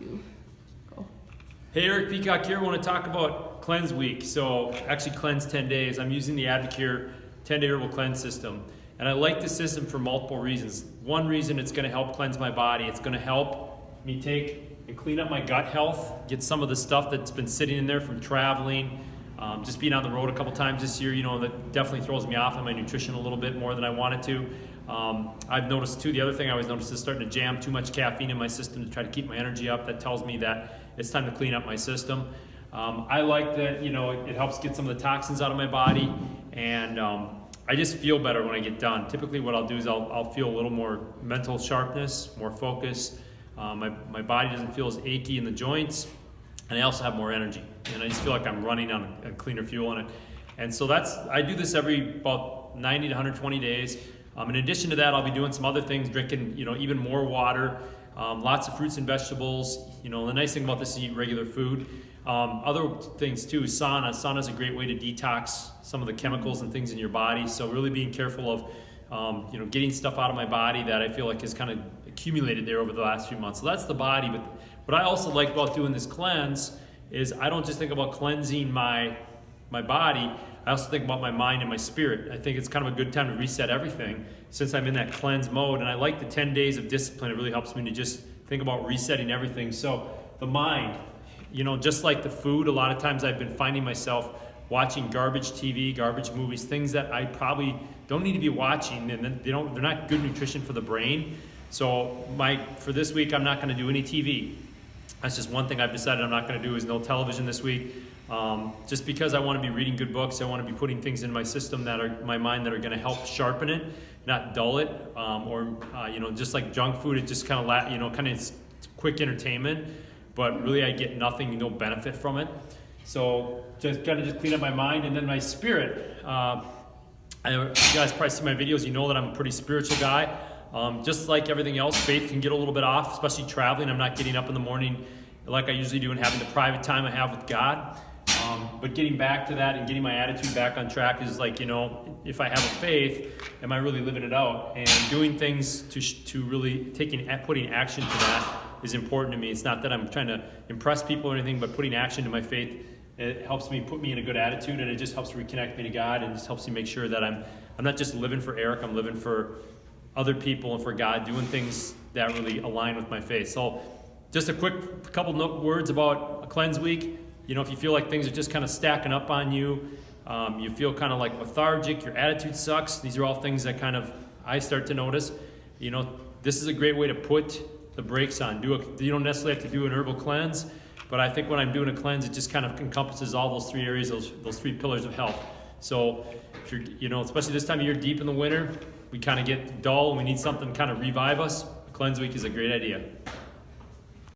2, go. Hey, Eric Peacock here. I want to talk about Cleanse Week. So actually cleanse 10 days. I'm using the Advocare 10-day herbal cleanse system. And I like this system for multiple reasons. One reason, it's going to help cleanse my body. It's going to help me take and clean up my gut health, get some of the stuff that's been sitting in there from traveling, just being on the road a couple times this year, that definitely throws me off on my nutrition a little bit more than I wanted to. I've noticed too, the other thing I always notice is starting to jam too much caffeine in my system to try to keep my energy up. That tells me that it's time to clean up my system. I like that, it helps get some of the toxins out of my body, and I just feel better when I get done. Typically what I'll do is I'll feel a little more mental sharpness, more focus. My body doesn't feel as achy in the joints, and I also have more energy. And I just feel like I'm running on a cleaner fuel in it. And so I do this every about 90 to 120 days. In addition to that, I'll be doing some other things, drinking even more water, lots of fruits and vegetables. The nice thing about this is you eat regular food. Other things too, sauna. Sauna is a great way to detox some of the chemicals and things in your body. So really being careful of, getting stuff out of my body that I feel like has kind of accumulated there over the last few months. So that's the body. But what I also like about doing this cleanse is I don't just think about cleansing my body. I also think about my mind and my spirit. I think it's kind of a good time to reset everything since I'm in that cleanse mode. And I like the 10 days of discipline. It really helps me to just think about resetting everything. So the mind, just like the food, a lot of times I've been finding myself watching garbage TV, garbage movies, things that I probably don't need to be watching, and then they're not good nutrition for the brain. So for this week, I'm not going to do any TV. That's just one thing I've decided I'm not going to do, is no television this week. Just because I want to be reading good books, I want to be putting things in my system my mind that are going to help sharpen it, not dull it, just like junk food, it just kind of quick entertainment, but really I get nothing, no benefit from it. So just clean up my mind, and then my spirit. You guys probably see my videos, you know that I'm a pretty spiritual guy. Just like everything else, faith can get a little bit off, especially traveling. I'm not getting up in the morning like I usually do and having the private time I have with God. But getting back to that and getting my attitude back on track is like, if I have a faith, am I really living it out? And doing things to really putting action to that is important to me. It's not that I'm trying to impress people or anything, but putting action to my faith, it helps me put me in a good attitude, and it just helps reconnect me to God, and just helps me make sure that I'm not just living for Eric, I'm living for other people and for God, doing things that really align with my faith. So just a quick couple words about a cleanse week. If you feel like things are just kind of stacking up on you, you feel kind of like lethargic, your attitude sucks, these are all things that I start to notice. This is a great way to put the brakes on. You don't necessarily have to do an herbal cleanse, but I think when I'm doing a cleanse, it just kind of encompasses all those three areas, those three pillars of health. So if you're, especially this time of year, deep in the winter, we kind of get dull and we need something to kind of revive us. A cleanse week is a great idea.